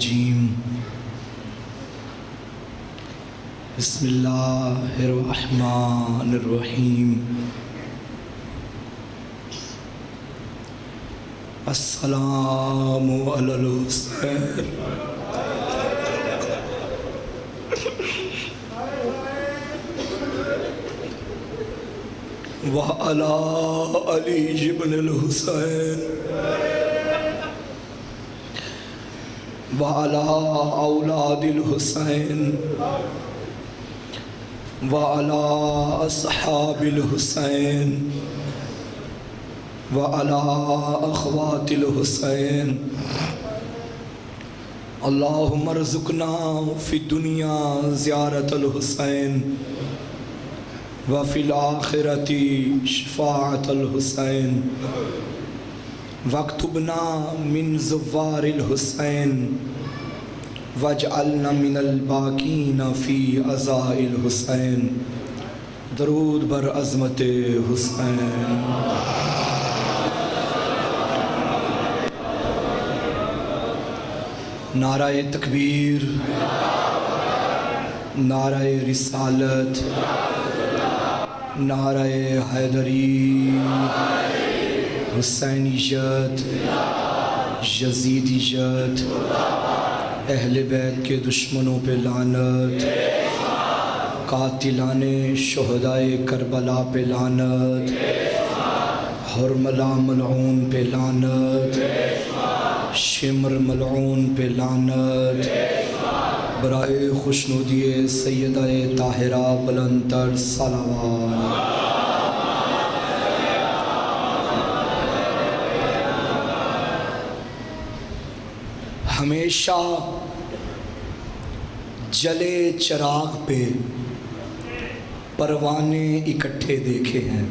الرجیم بسم اللہ الرحمن الرحیم السلام علی الحسین وعلی علی بن الحسین وعلی اولاد الحسین وعلی اصحاب الحسین وعلی اخوات الحسین اللہم ارزقنا فی الدنیا زیارت الحسین وفی الآخرۃ شفاعت الحسین واکتبنا من زوار الحسین واجعلنا من الباقین فی عزاء الحسین۔ درود بر عظمت حسین۔ نعرہ تکبیر، نعرہ رسالت، نعرہ حیدری، حسینیت، یزیدیت، اہل بیت کے دشمنوں پہ لعنت، قاتلان شہدائے کربلا پہ لعنت، حرملہ ملعون پہ لعنت، شمر ملعون پہ لعنت، برائے خوشنودی سیدہ طاہرہ بلندتر صلوات۔ ہمیشہ جلے چراغ پہ پروانے اکٹھے دیکھے ہیں،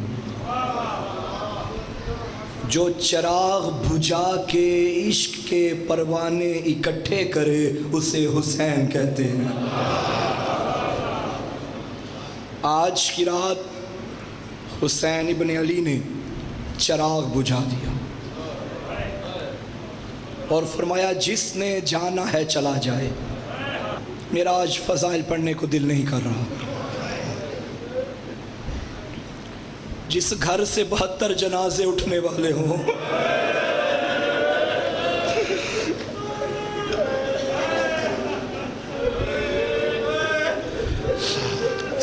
جو چراغ بجھا کے عشق کے پروانے اکٹھے کرے اسے حسین کہتے ہیں۔ آج کی رات حسین ابن علی نے چراغ بجھا دیا اور فرمایا جس نے جانا ہے چلا جائے۔ میرا آج فضائل پڑھنے کو دل نہیں کر رہا۔ جس گھر سے 72 جنازے اٹھنے والے ہوں،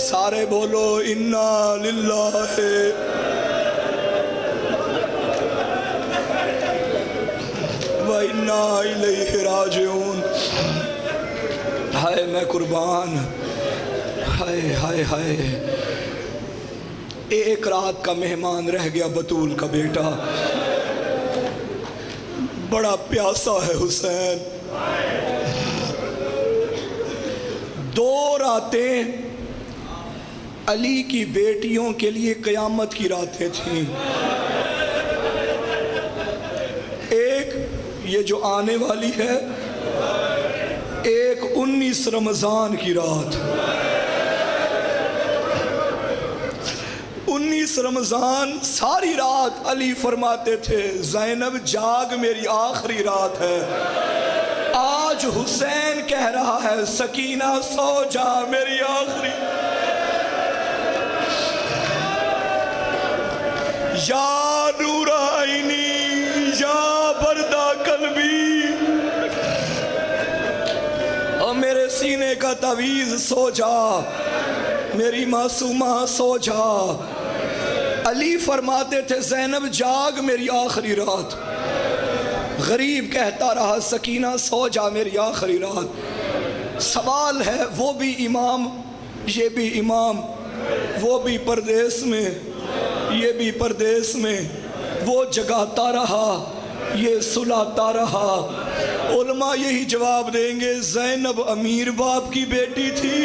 سارے بولو انا للہ و انا الیہ راجعون۔ ہائے میں قربان، ہائے ہائے ہائے۔ ایک رات کا مہمان رہ گیا بطول کا بیٹا، بڑا پیاسا ہے حسین۔ 2 راتیں علی کی بیٹیوں کے لیے قیامت کی راتیں تھیں۔ ایک یہ جو آنے والی ہے، ایک 19 رمضان کی رات۔ 19 رمضان ساری رات علی فرماتے تھے زینب جاگ میری آخری رات ہے۔ آج حسین کہہ رہا ہے سکینہ سو جا میری آخری۔ یا نور عینی یا بردہ قلبی، اور میرے سینے کا تعویذ سو جا میری معصومہ سو جا۔ علی فرماتے تھے زینب جاگ میری آخری رات۔ غریب کہتا رہا سکینہ سو جا میری آخری رات۔ سوال ہے وہ بھی امام یہ بھی امام، وہ بھی پردیس میں یہ بھی پردیس میں، وہ جگاتا رہا یہ سلاتا رہا۔ علماء یہی جواب دیں گے زینب امیر باپ کی بیٹی تھی،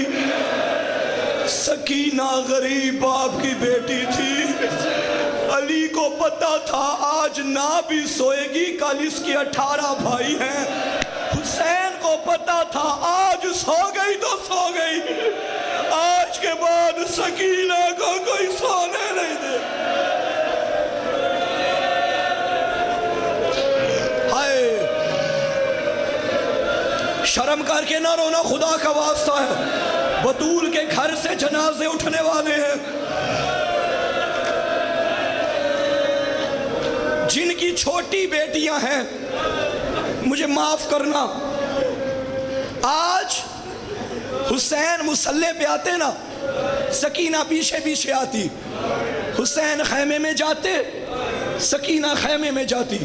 سکینہ غریب باپ کی بیٹی تھی۔ علی کو پتا تھا آج نہ بھی سوئے گی، کل اس کے 18 بھائی ہیں۔ حسین کو پتا تھا آج سو گئی تو سو گئی، آج کے بعد سکینہ کو کوئی سونے نہیں دے۔ شرم کر کے نہ رونا، خدا کا واسطہ ہے، بطول کے گھر سے جنازے اٹھنے والے ہیں، جن کی چھوٹی بیٹیاں ہیں، مجھے معاف کرنا، آج حسین مصلی پہ آتے نا، سکینہ پیچھے پیچھے آتی، حسین خیمے میں جاتے، سکینہ خیمے میں جاتی،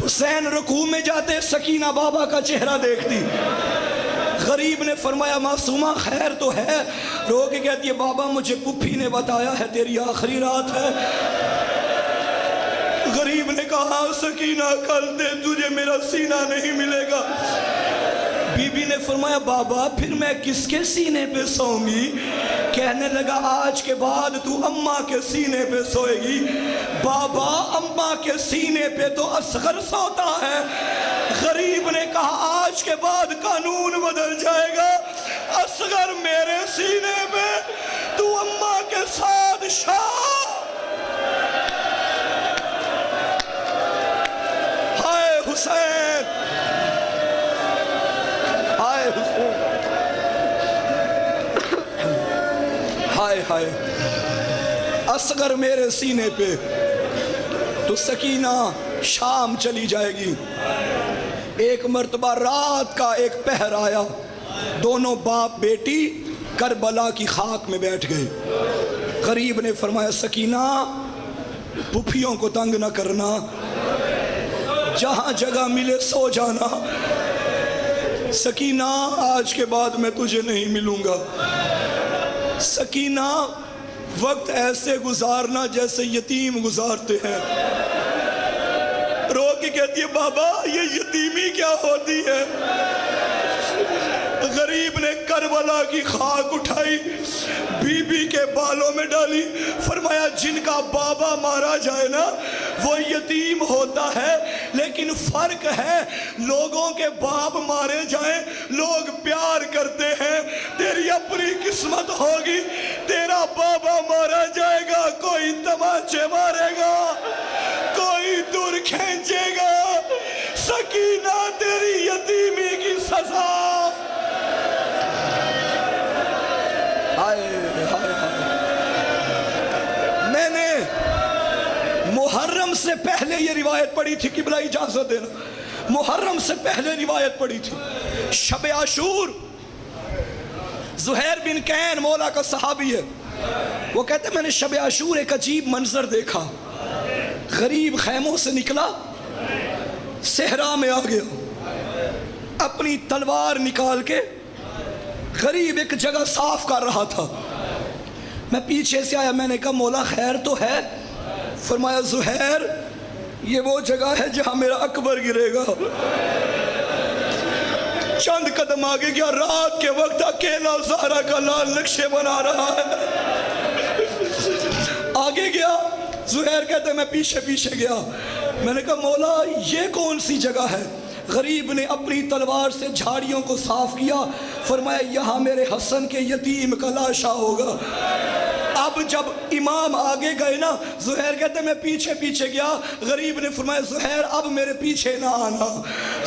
حسین رکوع میں جاتے، سکینہ بابا کا چہرہ دیکھتی۔ غریب نے فرمایا معصومہ خیر تو ہے؟ رو کے کہتی ہے بابا مجھے پھوپھی نے بتایا ہے تیری آخری رات ہے۔ غریب نے کہا سکینہ کل دے تجھے میرا سینہ نہیں ملے گا۔ بی بی نے فرمایا بابا پھر میں کس کے سینے پہ سوؤں گی؟ کہنے لگا آج کے بعد تو اماں کے سینے پہ سوئے گی۔ بابا اماں کے سینے پہ تو اصغر سوتا ہے۔ غریب نے کہا آج کے بعد قانون بدل جائے گا، اصغر میرے سینے پہ، تو اماں کے ساتھ شاہ۔ ہائے حسین، ہائے حسین، ہائے ہائے، اصغر میرے سینے پہ، تو سکینہ شام چلی جائے گی۔ ایک مرتبہ رات کا ایک پہر آیا، دونوں باپ بیٹی کربلا کی خاک میں بیٹھ گئے۔ غریب نے فرمایا سکینہ پھوپھیوں کو تنگ نہ کرنا، جہاں جگہ ملے سو جانا۔ سکینہ آج کے بعد میں تجھے نہیں ملوں گا۔ سکینہ وقت ایسے گزارنا جیسے یتیم گزارتے ہیں۔ رو کے کہتی ہے بابا یہ یتیمی کیا ہوتی ہے؟ غریب نے کربلا کی خاک اٹھائی، بی بی کے بالوں میں ڈالی، فرمایا جن کا بابا مارا جائے نا وہ یتیم ہوتا ہے، لیکن فرق ہے لوگوں کے باپ مارے جائیں لوگ پیار کرتے ہیں، تیری اپنی قسمت ہوگی، تیرا بابا مارا جائے گا، کوئی تماچے مارے گا، کوئی دور کھینچے گا۔ سکینہ تیری یتیمی کی سزا۔ میں نے محرم سے پہلے یہ روایت پڑھی تھی، قبلہ اجازت دینا، محرم سے پہلے روایت پڑھی تھی، شب عاشور، زہیر بن کین مولا کا صحابی ہے، وہ کہتے ہیں میں نے شب عاشور ایک عجیب منظر دیکھا، غریب خیموں سے نکلا، صحرا میں آ گیا، اپنی تلوار نکال کے غریب ایک جگہ صاف کر رہا تھا، میں پیچھے سے آیا، میں نے کہا مولا خیر تو ہے؟ فرمایا زہیر یہ وہ جگہ ہے جہاں میرا اکبر گرے گا۔ چند قدم آگے گیا، رات کے وقت اکیلا زہرا کا لال نقشے بنا رہا ہے۔ آگے گیا، زہیر کہتے میں پیچھے پیچھے گیا، میں نے کہا مولا یہ کون سی جگہ ہے؟ غریب نے اپنی تلوار سے جھاڑیوں کو صاف کیا، فرمایا یہاں میرے حسن کے یتیم کا لاشا ہوگا۔ اب جب امام آگے گئے نا، زہیر کہتے میں پیچھے پیچھے گیا، غریب نے فرمایا زہیر اب میرے پیچھے نہ آنا۔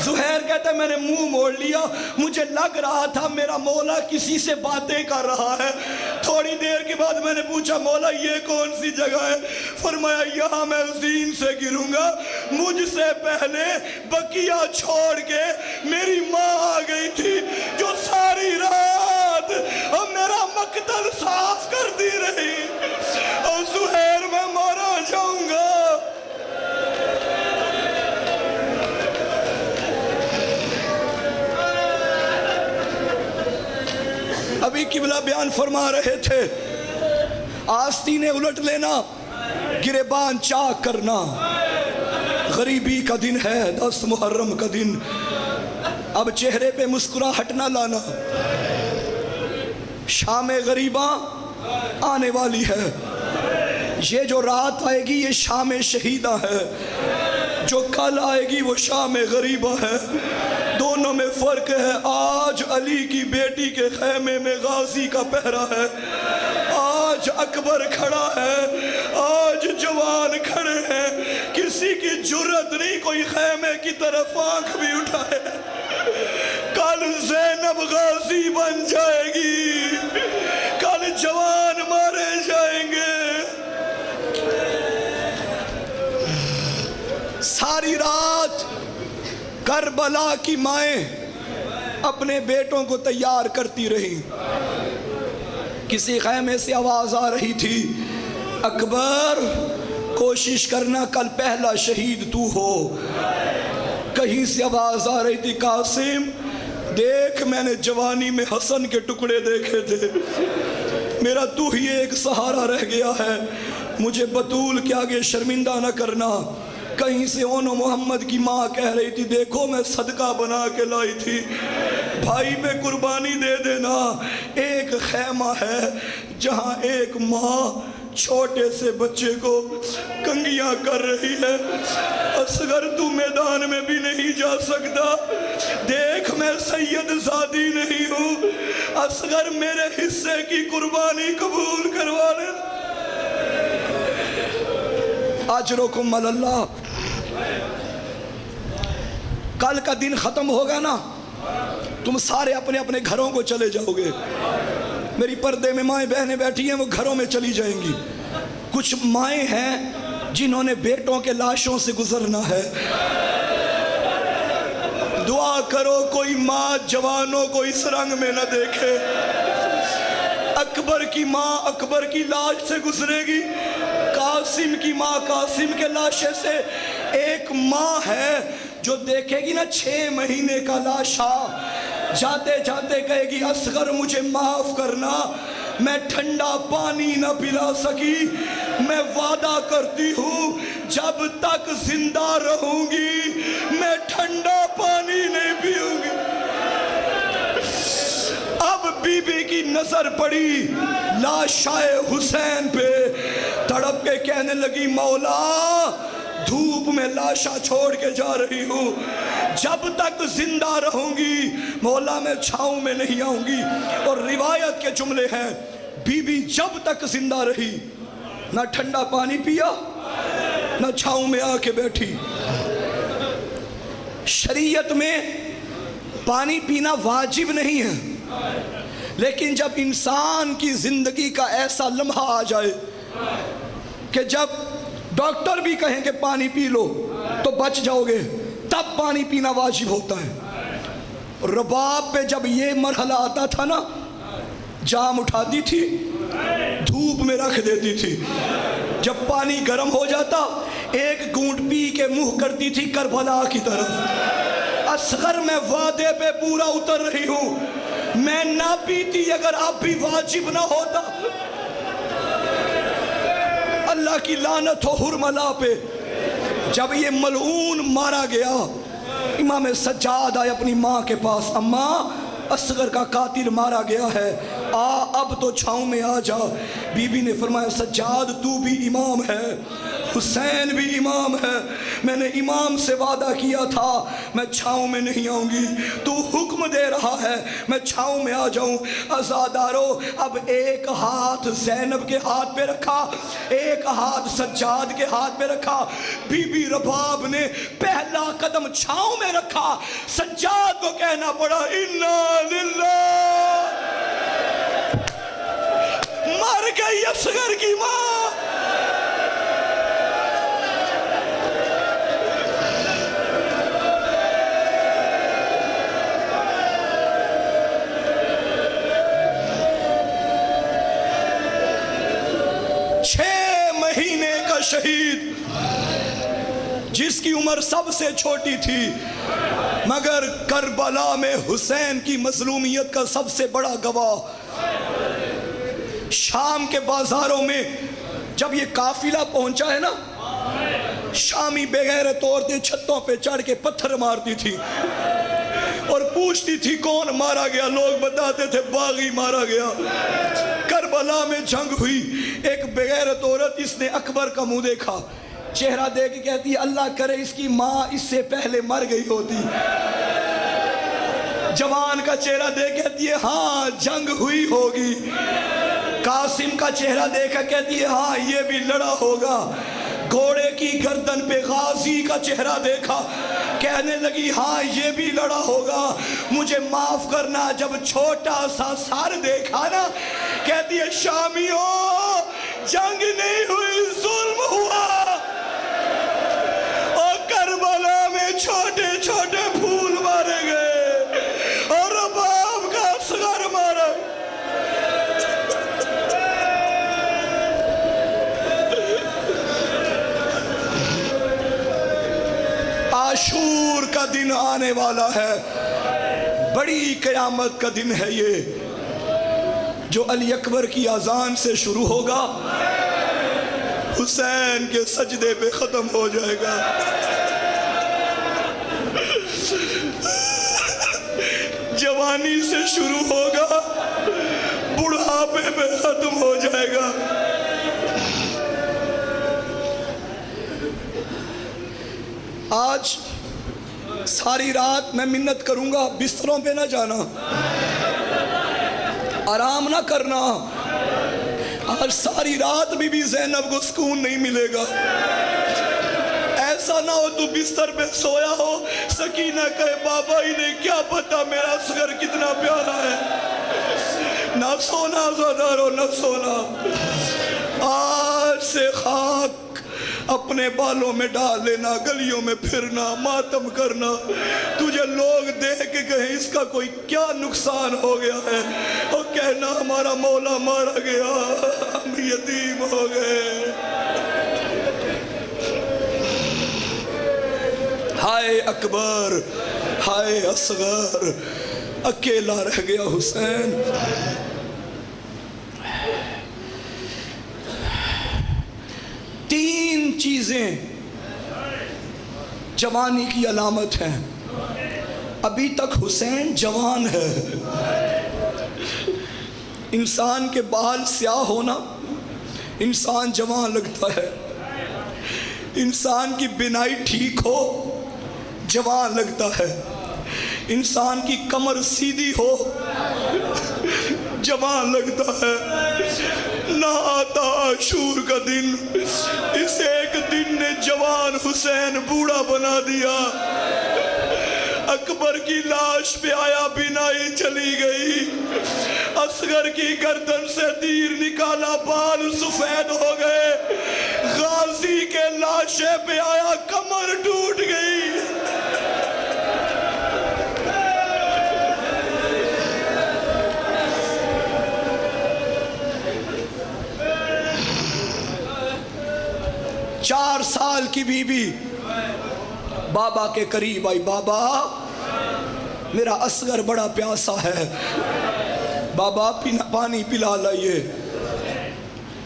زہیر کہتے میں نے منہ موڑ لیا، مجھے لگ رہا تھا میرا مولا کسی سے باتیں کر رہا ہے۔ تھوڑی دیر کے بعد میں نے پوچھا مولا یہ کون سی جگہ ہے؟ فرمایا یہاں میں زین سے گروں گا، مجھ سے پہلے بقیہ چھوڑ کے میری ماں آ گئی تھی جو ساری رات اب میرا مقتل صاف کرتی رہی، اور زہیر میں مارا جاؤں گا۔ ابھی قبلہ بیان فرما رہے تھے، آستینے الٹ لینا، گریبان چاک کرنا، غریبی کا دن ہے 10 محرم کا دن، اب چہرے پہ مسکراہٹ نہ لانا، شام غریباں آنے والی ہے، یہ جو رات آئے گی یہ شام شہیدہ ہے، جو کل آئے گی وہ شام غریبہ ہے، دونوں میں فرق ہے۔ آج علی کی بیٹی کے خیمے میں غازی کا پہرا ہے، آج اکبر کھڑا ہے، آج جوان کھڑے ہیں، کسی کی جرت نہیں کوئی خیمے کی طرف آنکھ بھی اٹھائے۔ کل زینب غازی بن جائے گی، کل جوان مارے جائیں گے۔ ساری رات کربلا کی مائیں اپنے بیٹوں کو تیار کرتی رہی۔ کسی خیمے سے آواز آ رہی تھی، اکبر کوشش کرنا کل پہلا شہید تو ہو۔ کہیں سے آواز آ رہی تھی، قاسم دیکھ میں نے جوانی میں حسن کے ٹکڑے دیکھے تھے، میرا تو ہی ایک سہارا رہ گیا ہے، مجھے بطول کے آگے شرمندہ نہ کرنا۔ کہیں سے اونو محمد کی ماں کہہ رہی تھی، دیکھو میں صدقہ بنا کے لائی تھی، بھائی میں قربانی دے دینا۔ ایک خیمہ ہے جہاں ایک ماں چھوٹے سے بچے کو کنگیاں کر رہی ہے۔ اصغر تو میدان میں بھی نہیں جا سکتا، دیکھ میں سید زادی نہیں ہوں، اصغر میرے حصے کی قربانی قبول کروا لے۔ اجرکم علی اللہ۔ کل کا دن ختم ہوگا نا، تم سارے اپنے اپنے گھروں کو چلے جاؤ گے۔ میری پردے میں مائیں بہنیں بیٹھی ہیں، وہ گھروں میں چلی جائیں گی۔ کچھ مائیں ہیں جنہوں نے بیٹوں کے لاشوں سے گزرنا ہے۔ دعا کرو کوئی ماں جوانوں کو اس رنگ میں نہ دیکھے۔ اکبر کی ماں اکبر کی لاش سے گزرے گی، قاسم کی ماں قاسم کے لاشے سے۔ ایک ماں ہے جو دیکھے گی نا 6 مہینے کا لاشا، جاتے جاتے کہے گی، اصغر مجھے معاف کرنا، میں ٹھنڈا پانی نہ پلا سکی، میں وعدہ کرتی ہوں جب تک زندہ رہوں گی میں ٹھنڈا پانی نہیں پیوں گی۔ اب بی بی کی نظر پڑی لاشائے حسین پہ، تڑپ کے کہنے لگی، مولا دھوپ میں لاشا چھوڑ کے جا رہی ہوں، جب تک زندہ رہوں گی مولا میں چھاؤں میں نہیں آؤں گی۔ اور روایت کے جملے ہیں، بی بی جب تک زندہ رہی نہ ٹھنڈا پانی پیا نہ چھاؤں میں آ کے بیٹھی۔ شریعت میں پانی پینا واجب نہیں ہے، لیکن جب انسان کی زندگی کا ایسا لمحہ آ جائے کہ جب ڈاکٹر بھی کہیں کہ پانی پی لو تو بچ جاؤ گے، تب پانی پینا واجب ہوتا ہے۔ رباب پہ جب یہ مرحلہ آتا تھا نا، جام اٹھاتی تھی دھوپ میں رکھ دیتی تھی، جب پانی گرم ہو جاتا ایک گھونٹ پی کے منہ کرتی تھی کربلا کی طرف۔ اصغر میں وعدے پہ پورا اتر رہی ہوں، میں نہ پیتی اگر اب بھی واجب نہ ہوتا۔ اللہ کی لعنت ہو حرملا پہ۔ جب یہ ملعون مارا گیا، امام سجاد آئے اپنی ماں کے پاس، اماں اصغر کا قاتل مارا گیا ہے، اب تو چھاؤں میں آ جا۔ بی بی نے فرمایا، سجاد تو بھی امام ہے، حسین بھی امام ہے، میں نے امام سے وعدہ کیا تھا میں چھاؤں میں نہیں آؤں گی، تو حکم دے رہا ہے میں چھاؤں میں آ جاؤں۔ عزادارو، اب ایک ہاتھ زینب کے ہاتھ پہ رکھا، ایک ہاتھ سجاد کے ہاتھ پہ رکھا، بی بی رباب نے پہلا قدم چھاؤں میں رکھا، سجاد کو کہنا پڑا، انا للہ، مر گئی اصغر کی ماں۔ شہید جس کی عمر سب سے چھوٹی تھی، مگر کربلا میں حسین کی مظلومیت کا سب سے بڑا گواہ۔ شام کے بازاروں میں جب یہ قافلہ پہنچا ہے نا، شامی بغیرت عورتیں چھتوں پہ چڑھ کے پتھر مارتی تھی اور پوچھتی تھی کون مارا گیا، لوگ بتاتے تھے باغی مارا گیا۔ کربلا میں جنگ ہوئی، ایک بغیرت عورت، اس نے اکبر کا منہ دیکھا، چہرہ دیکھ کے کہتی ہے، اللہ کرے اس کی ماں اس سے پہلے مر گئی ہوتی۔ جوان کا چہرہ دیکھ کہتی ہے، ہاں جنگ ہوئی ہوگی۔ قاسم کا چہرہ دیکھا کہتی ہے، ہاں یہ بھی لڑا ہوگا۔ گھوڑے کی گردن پہ غازی کا چہرہ دیکھا، کہنے لگی ہاں یہ بھی لڑا ہوگا، مجھے معاف کرنا۔ جب چھوٹا سا سر دیکھا نا، کہتی ہے شامیوں جنگ نہیں ہوئی، ظلم ہوا، اور کربلا میں چھوٹے چھوٹے پھول مارے گئے اور رباب کا اصغر مارا۔ عاشور کا دن آنے والا ہے، بڑی قیامت کا دن ہے یہ، جو علی اکبر کی اذان سے شروع ہوگا، حسین کے سجدے پہ ختم ہو جائے گا۔ جوانی سے شروع ہوگا، بڑھاپے پہ ختم ہو جائے گا۔ آج ساری رات میں منت کروں گا بستروں پہ نہ جانا، آرام نہ کرنا۔ آج ساری رات بی بی زینب کو سکون نہیں ملے گا۔ ایسا نہ ہو تو بستر پہ سویا ہو، سکینہ کہے بابا ہی نے کیا پتا میرا اصغر کتنا پیارا ہے۔ نہ سونا زادارو نہ سونا، آج سے خاک اپنے بالوں میں ڈال لینا، گلیوں میں پھرنا، ماتم کرنا، تجھے لوگ دیکھ کے کہیں اس کا کوئی کیا نقصان ہو گیا ہے، اور کہنا ہمارا مولا مارا گیا، ہم یتیم ہو گئے۔ ہائے اکبر، ہائے اصغر، اکیلا رہ گیا حسین۔ تین چیزیں جوانی کی علامت ہیں، ابھی تک حسین جوان ہے۔ انسان کے بال سیاہ ہونا انسان جوان لگتا ہے، انسان کی بینائی ٹھیک ہو جوان لگتا ہے، انسان کی کمر سیدھی ہو جوان لگتا ہے۔ نہ آتا عاشور کا دن، اس ایک دن نے جوان حسین بوڑھا بنا دیا۔ اکبر کی لاش پہ آیا، بینائی چلی گئی، اصغر کی گردن سے تیر نکالا، بال سفید ہو گئے، غازی کے لاشے پہ آیا، کمر ٹوٹ گئی۔ چار سال کی بی بی بابا کے قریب آئی، بابا میرا اصغر بڑا پیاسا ہے، بابا پانی پلا لائیے۔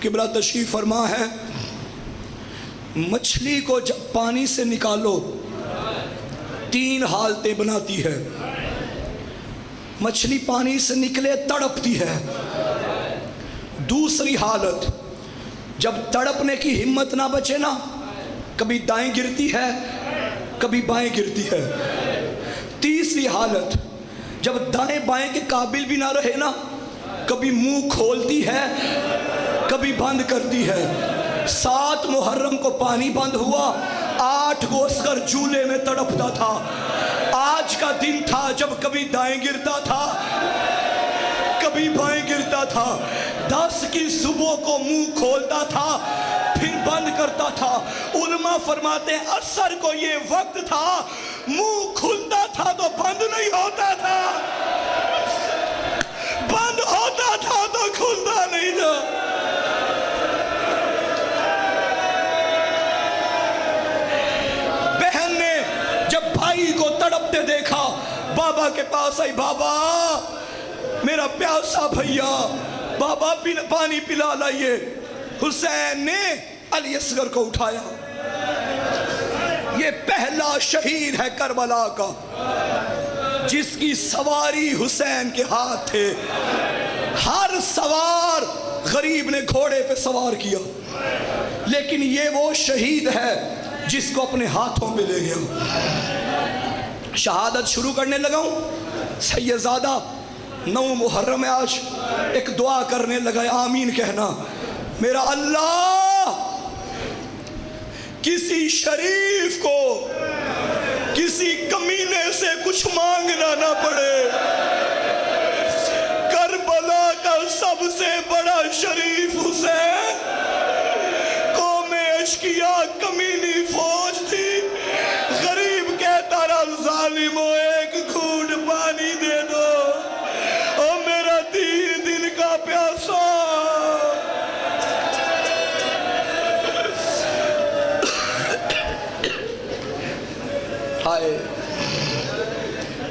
قبلہ تشریف فرما ہے، مچھلی کو جب پانی سے نکالو تین حالتیں بناتی ہے۔ مچھلی پانی سے نکلے تڑپتی ہے۔ دوسری حالت، جب تڑپنے کی ہمت نہ بچے نا، کبھی دائیں گرتی ہے کبھی بائیں گرتی ہے۔ تیسری حالت، جب دائیں بائیں کے قابل بھی نہ رہے نا، کبھی منہ کھولتی ہے کبھی بند کرتی ہے۔ 7 محرم کو پانی بند ہوا، 8 کو اصغر جھولے میں تڑپتا تھا۔ آج کا دن تھا جب کبھی دائیں گرتا تھا کبھی بائیں گرتا تھا۔ 10 کی صبح کو منہ کھولتا تھا پھر بند کرتا تھا۔ علماء فرماتے ہیں عصر کو یہ وقت تھا، منہ کھلتا تھا تو بند نہیں ہوتا تھا، بند ہوتا تھا تو کھلتا نہیں تھا۔ بہن نے جب بھائی کو تڑپتے دیکھا، بابا کے پاس آئی، بابا میرا پیاسا بھیا، بابا پانی پلا لائیے۔ حسین نے علی اصغر کو اٹھایا۔ یہ پہلا شہید ہے کربلا کا جس کی سواری حسین کے ہاتھ تھے۔ ہر سوار غریب نے گھوڑے پہ سوار کیا، لیکن یہ وہ شہید ہے جس کو اپنے ہاتھوں میں لے گیا۔ شہادت شروع کرنے لگا ہوں۔ سیدزادہ 9 محرم ہے آج، ایک دعا کرنے لگا، آمین کہنا۔ میرا اللہ کسی شریف کو کسی کمینے سے کچھ مانگنا نہ پڑے. کربلا کا سب سے بڑا شریف حسین قوم اشقیاء کمینی فوج تھی. غریب کہتا رہا ظالموں ایک گھونٹ پانی دے دو اور میرا 3 دن کا پیاسا. ہائے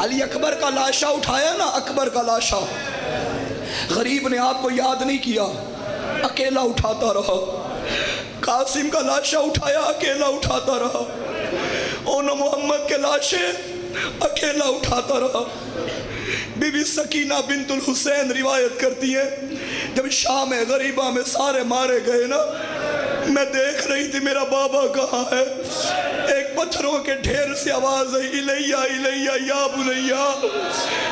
علی اکبر کا لاشا اٹھایا نا, اکبر کا لاشا. غریب نے آپ کو یاد نہیں کیا, اکیلا اٹھاتا رہا. قاسم کا لاشا اٹھایا, اکیلا اٹھاتا رہا. اون محمد کے لاشے اکیلا اٹھاتا رہا. بی بی سکینہ بنت الحسین روایت کرتی ہے جب شام غریبہ میں سارے مارے گئے نا, میں دیکھ رہی تھی میرا بابا کہاں ہے. ایک پتھروں کے ڈھیر سے آواز ہے, الیہ الیہ یا بنیا,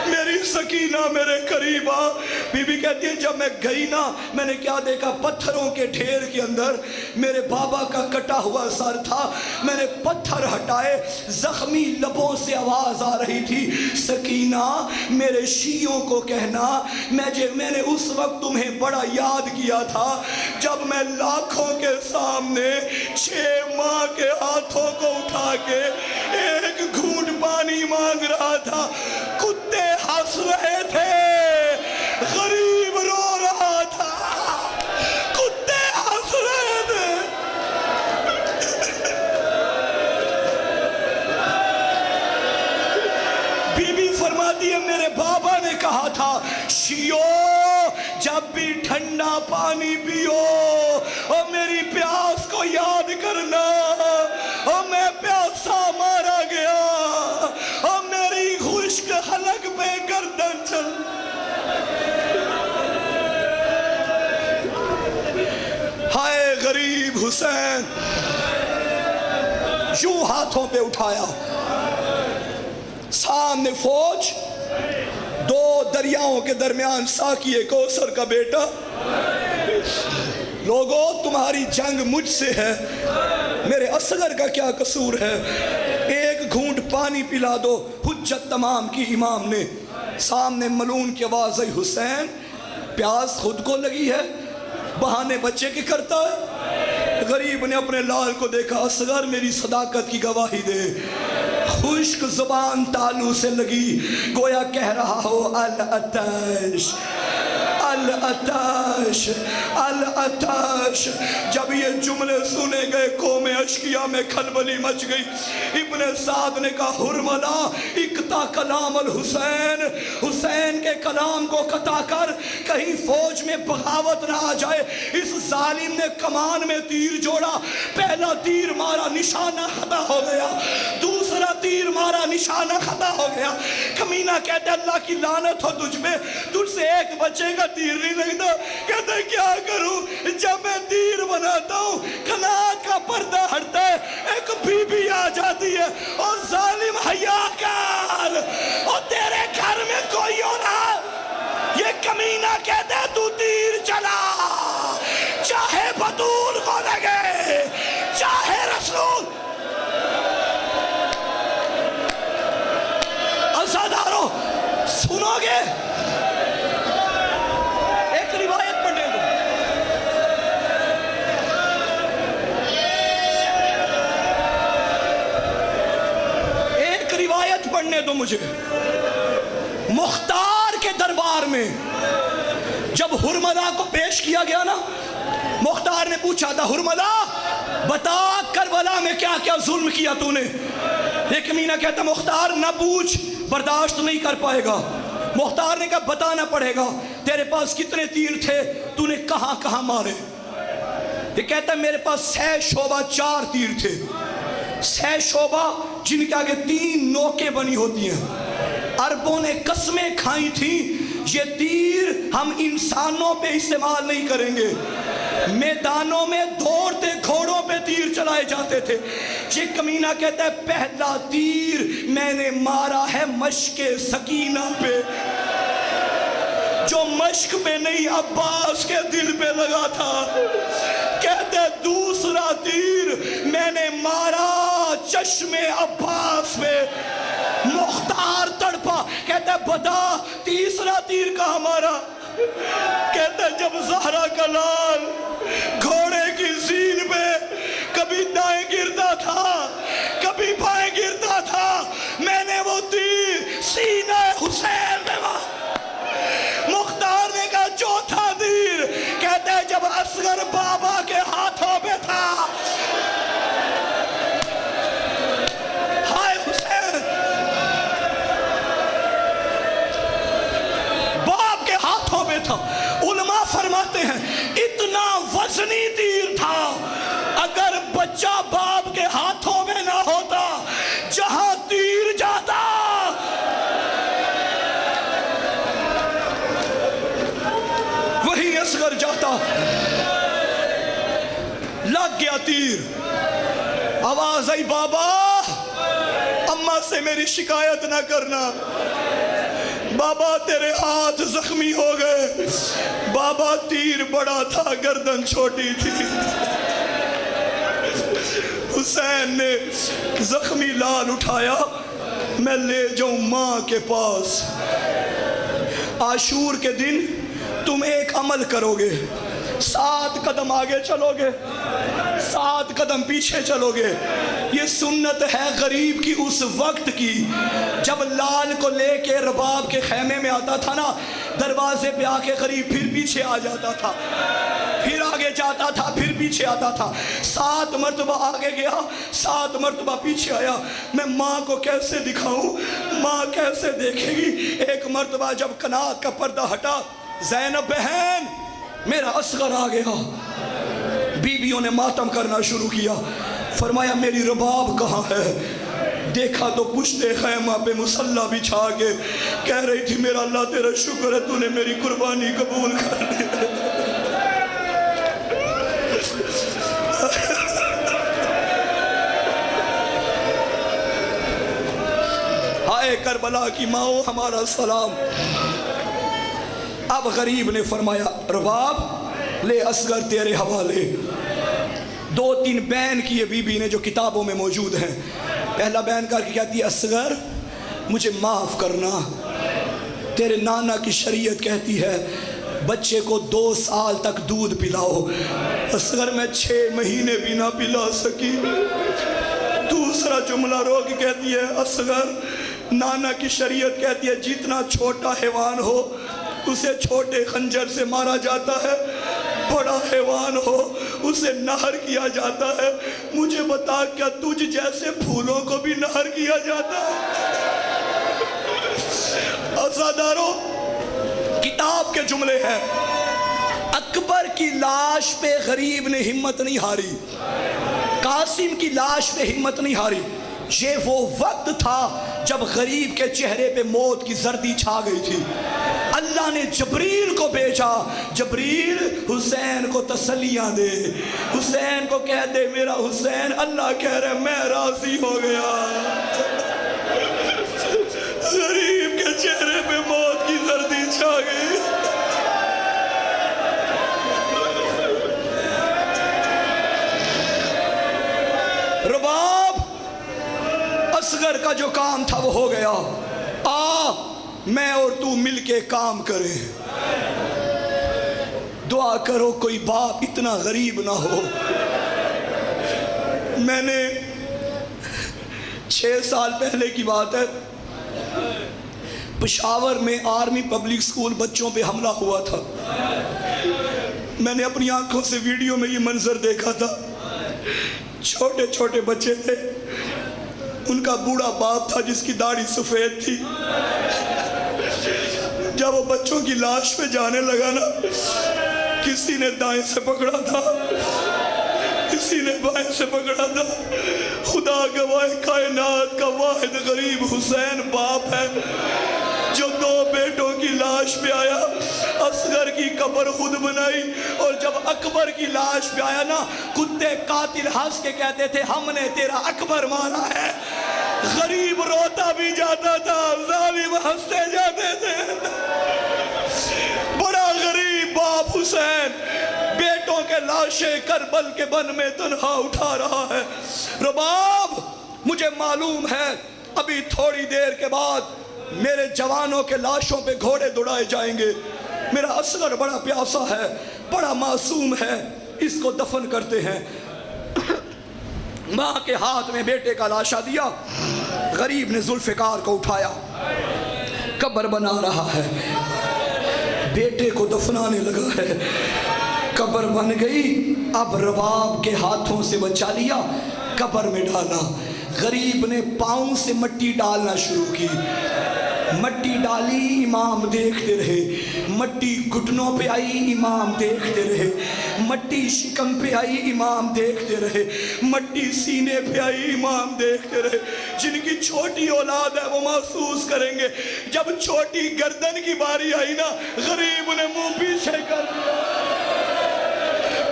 میری سکینہ میرے قریب آ. بی بی کہتی ہے جب میں گئی نا, میں نے کیا دیکھا, پتھروں کے ڈھیر کے اندر میرے بابا کا کٹا ہوا سر تھا. میں نے پتھر ہٹائے, زخمی لبوں سے آواز آ رہی تھی, سکینہ میرے شیعوں کو کہنا میں نے اس وقت تمہیں بڑا یاد کیا تھا جب میں لاکھوں کے سامنے 6 ماہ کے ہاتھوں کو اٹھا کے ایک گھونٹ پانی مانگ رہا تھا. کتے ہنس رہے تھے, غریب رو رہا تھا, کتے ہنس رہے تھے. بی بی فرماتی ہے میرے بابا نے کہا تھا شیعو جب بھی ٹھنڈا پانی پیو اور میری پیاس کو یاد کرنا, اور میں پیاسا مارا گیا اور میری خشک حلق پہ گردن چل. ہائے غریب حسین, یوں ہاتھوں پہ اٹھایا, سامنے فوج, 2 دریاؤں کے درمیان ساقی کوثر کا بیٹا. لوگوں تمہاری جنگ مجھ سے ہے, میرے اصغر کا کیا قصور ہے, ایک گھونٹ پانی پلا دو. حجت تمام کی امام نے. سامنے ملون کی آواز آئی, حسین پیاس خود کو لگی ہے, بہانے بچے کی کرتا ہے. غریب نے اپنے لال کو دیکھا, اصغر میری صداقت کی گواہی دے. خشک زبان تالو سے لگی, گویا کہہ رہا ہو العطش العطش العطش. جب یہ جملے سنے گئے قوم اشقیاء میں کھلبلی مچ گئی. ابن سعد نے کہا حرملا اقطع کلام الحسین, حسین کے کلام کو قطع کر, کہیں فوج میں بغاوت نہ آ جائے. اس ظالم نے کمان میں تیر جوڑا, پہلا تیر مارا نشانہ خطا ہو گیا, دوسرا تیر مارا نشانہ خطا ہو گیا. کمینہ کہتے اللہ کی لعنت ہو تجھ میں, تجھ سے ایک بچے کا تیر نہیں لگتا. کہتے کیا کروں, جب میں تیر بناتا ہوں قناعت کا پردہ ہٹتا ہے, ایک بی بی آ جاتی ہے اور ظالم حیا کر, اور تیرے گھر میں کوئی ہونا. یہ کمینہ کہتے تو تیر چلا, چاہے بطول کو لگے چاہے رسول. عزادارو سنو گے, ایک روایت پڑھنے دو. ایک روایت پڑھنے دو مجھے. مختار کے دربار میں جب حرملا کو پیش کیا گیا نا, مختار نے پوچھا تھا حرملا بتا کربلا میں کیا کیا ظلم کیا تو نے. ایک کمینہ کہتا مختار نہ پوچھ, برداشت نہیں کر پائے گا. مختار نے کہا بتانا پڑے گا, تیرے پاس کتنے تیر تھے, تو نے کہاں کہاں مارے. یہ کہتا ہے میرے پاس 6 شعبہ 4 تیر تھے. 6 شعبہ جن کے آگے 3 نوکیں بنی ہوتی ہیں. عربوں نے قسمیں کھائی تھیں یہ تیر ہم انسانوں پہ استعمال نہیں کریں گے. میدانوں میں دوڑتے گھوڑوں پہ تیر چلائے جاتے تھے. یہ کمینہ کہتا ہے پہلا تیر میں نے مارا ہے مشق سکینہ پہ. جو مشق پہ نہیں عباس کے دل پہ لگا تھا. کہتے دوسرا تیر میں نے مارا چشم عباس پہ, مختار تڑپا. کہتے بتا تیسرا تیر کہاں مارا؟ کہتے جب زہرا کا لال گھوڑے کی زین پہ کبھی دائیں گرتا تھا کبھی بائیں گرتا تھا, میں نے وہ تیر سینہ حسین میں مارا. مختار نے کہا چوتھا تیر, کہتے ہیں جب اصغر بابا کے ہاتھوں پہ تھا. ہائے حسین, باپ کے ہاتھوں پہ تھا. علماء فرماتے ہیں اتنا وزنی تیر تھا, اگر بچہ باپ کے ہاتھوں میں نہ ہوتا جہاں تیر جاتا وہی اصغر جاتا. لگ گیا تیر, آواز آئی بابا اماں سے میری شکایت نہ کرنا, بابا تیرے ہاتھ زخمی ہو گئے. بابا تیر بڑا تھا گردن چھوٹی تھی. حسین نے زخمی لال اٹھایا, میں لے جاؤں ماں کے پاس. عاشور کے دن تم ایک عمل کرو گے, 7 قدم آگے چلو گے 7 قدم پیچھے چلو گے. یہ سنت ہے غریب کی اس وقت کی جب لال کو لے کے رباب کے خیمے میں آتا تھا نا, دروازے پہ آ کے غریب پھر پیچھے آ جاتا تھا, پھر آگے جاتا تھا, پھر پیچھے آتا تھا. 7 مرتبہ آگے گیا 7 مرتبہ پیچھے آیا. میں ماں کو کیسے دکھاؤں, ماں کیسے دیکھے گی. ایک مرتبہ جب کنات کا پردہ ہٹا, زینب بہن میرا اصغر آ گیا. بیویوں نے ماتم کرنا شروع کیا. فرمایا میری رباب کہاں ہے؟ دیکھا تو پشتے خیمہ پہ مصلی بچھا کے کہہ رہی تھی میرا اللہ تیرا شکر ہے تو نے میری قربانی قبول کر لی. ہائے کربلا کی ماں ہمارا سلام. اب غریب نے فرمایا رباب لے اصغر تیرے حوالے. 2-3 بیان کیے بی بی نے جو کتابوں میں موجود ہیں. پہلا بیان کر کے کہتی ہے اصغر مجھے معاف کرنا, تیرے نانا کی شریعت کہتی ہے بچے کو 2 سال تک دودھ پلاؤ. اصغر میں 6 مہینے بھی نہ پلا سکی. دوسرا جملہ رو کے کہتی ہے اصغر نانا کی شریعت کہتی ہے جتنا چھوٹا حیوان ہو اسے چھوٹے خنجر سے مارا جاتا ہے, بڑا حیوان ہو اسے نہر کیا جاتا ہے. مجھے بتا کیا تجھ جیسے پھولوں کو بھی نہر کیا جاتا ہے؟ عزادارو کتاب کے جملے ہیں. اکبر کی لاش پہ غریب نے ہمت نہیں ہاری, قاسم کی لاش پہ ہمت نہیں ہاری. یہ وہ وقت تھا جب غریب کے چہرے پہ موت کی زردی چھا گئی تھی. اللہ نے جبریل کو بھیجا, جبریل حسین کو تسلیاں دے, حسین کو کہہ دے میرا حسین اللہ کہہ رہے میں راضی ہو گیا. غریب کے چہرے پہ موت کی زردی چھا گئی. رباب اصغر کا جو کام تھا وہ ہو گیا. میں اور تو مل کے کام کریں. دعا کرو کوئی باپ اتنا غریب نہ ہو. میں نے 6 سال پہلے کی بات ہے, پشاور میں آرمی پبلک سکول بچوں پہ حملہ ہوا تھا. میں نے اپنی آنکھوں سے ویڈیو میں یہ منظر دیکھا تھا. چھوٹے چھوٹے بچے تھے, ان کا بوڑھا باپ تھا جس کی داڑھی سفید تھی. جب وہ بچوں کی لاش پہ جانے لگا نا, کسی نے دائیں سے پکڑا تھا کسی نے بائیں سے پکڑا تھا. خدا گواہ کائنات کا واحد غریب حسین باپ ہے جو 2 بیٹوں کی لاش پہ آیا. اصغر کی قبر خود بنائی, اور جب اکبر کی لاش پہ آیا نا کتے قاتل ہنس کے کہتے تھے ہم نے تیرا اکبر مارا ہے. غریب روتا بھی جاتا تھا, ظالم ہنستے جاتے تھے. کہ لاشیں کربل کے بن میں تنہا اٹھا رہا ہے۔ رباب مجھے معلوم ہے ابھی تھوڑی دیر کے بعد میرے جوانوں کے لاشوں پہ گھوڑے دوڑائے جائیں گے۔ میرا اصغر بڑا پیاسا ہے، بڑا معصوم ہے، اس کو دفن کرتے ہیں۔ ماں کے ہاتھ میں بیٹے کا لاشا دیا، غریب نے ذوالفقار کو اٹھایا، قبر بنا رہا ہے، بیٹے کو دفنانے لگا ہے۔ قبر بن گئی، اب رباب کے ہاتھوں سے بچا لیا، قبر میں ڈالا۔ غریب نے پاؤں سے مٹی ڈالنا شروع کی، مٹی ڈالی، امام دیکھتے رہے، مٹی گھٹنوں پہ آئی، امام دیکھتے رہے، مٹی شکم پہ آئی، امام دیکھتے رہے، مٹی سینے پہ آئی، امام دیکھتے رہے۔ جن کی چھوٹی اولاد ہے وہ محسوس کریں گے، جب چھوٹی گردن کی باری آئی نا، غریب نے منہ پیچھے کر دیا،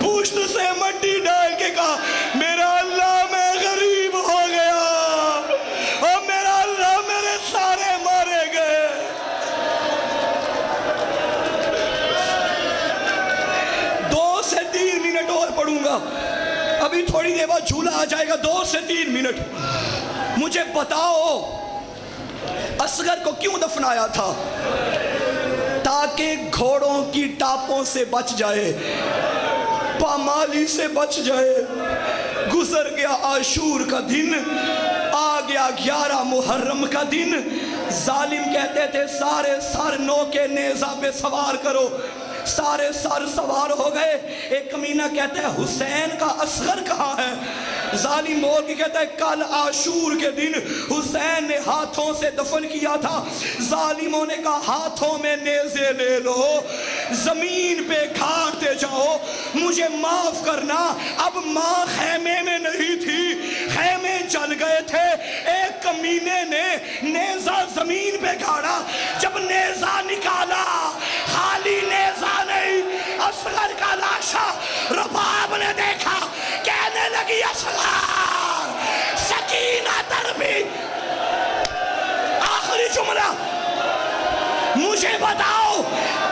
پوشت سے مٹی ڈال کے کہا میرا اللہ میں غریب ہو گیا اور میرا اللہ میرے سارے مارے گئے۔ 2 سے 3 منٹ اور پڑھوں گا، ابھی تھوڑی دیر بعد جھولا آ جائے گا۔ 2 سے 3 منٹ مجھے بتاؤ اصغر کو کیوں دفنایا تھا؟ تاکہ گھوڑوں کی ٹاپوں سے بچ جائے، پامالی سے بچ جائے۔ گزر گیا عاشور کا دن، آ گیا 11 محرم کا دن۔ ظالم کہتے تھے سارے سر نو کے نیزہ پہ سوار کرو، سارے سر سوار ہو گئے۔ ایک کمینہ کہتا ہے حسین کا اصغر کہاں ہے؟ ظالم بول کے کہتا ہے کل عاشور کے دن حسین نے ہاتھوں سے دفن کیا تھا۔ ظالموں نے کہا ہاتھوں میں نیزے لے لو، زمین پہ گھاڑتے جاؤ، مجھے معاف کرنا، اب ماں خیمے میں نہیں تھی، خیمے جل گئے تھے۔ ایک کمینے نے نیزہ زمین پہ گھاڑا، جب نیزہ نکالا خالی نیزہ نہیں، اصغر کا لاشا۔ رباب نے دیکھا، کہنے لگی اصغر سکینہ تربی۔ آخری جملہ مجھے بتاؤ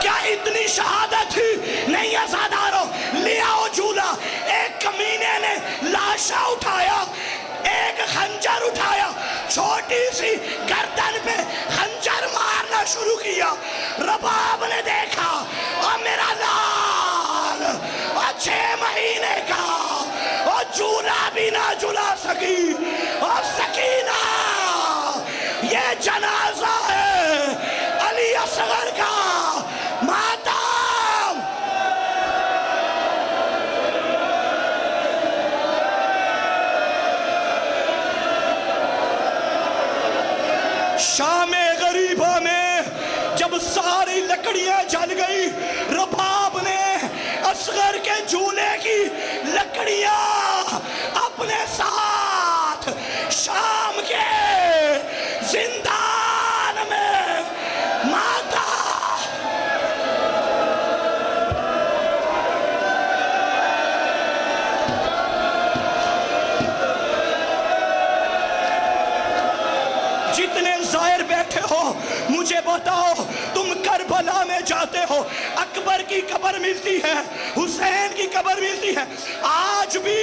کیا اتنی شہادت تھی؟ نہیں ازادارو، لے آؤ جھولا۔ ایک کمینے نے لاشا اٹھایا، ایک خنجر اٹھایا، چھوٹی سی گردن پہ خنجر مارنا شروع کیا۔ رباب نے دیکھا اور میرا لال اور 6 مہینے کا اور جھولا بھی نہ جھلا سکی، اور سکینہ یہ جنازہ ہے علی اصغر کا ماتم۔ شام غریبہ میں جب ساری لکڑیاں جل گئی، رباب نے اصغر کے جھولے کی لکڑیاں اپنے ساتھ شام کے زندان میں ماتا۔ جتنے زائر بیٹھے ہو مجھے بتاؤ، تم کربلا میں جاتے ہو، اکبر کی قبر ملتی ہے، حسین کی قبر ملتی ہے، آج بھی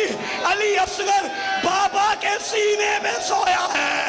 علی اصغر بابا کے سینے میں سویا ہے۔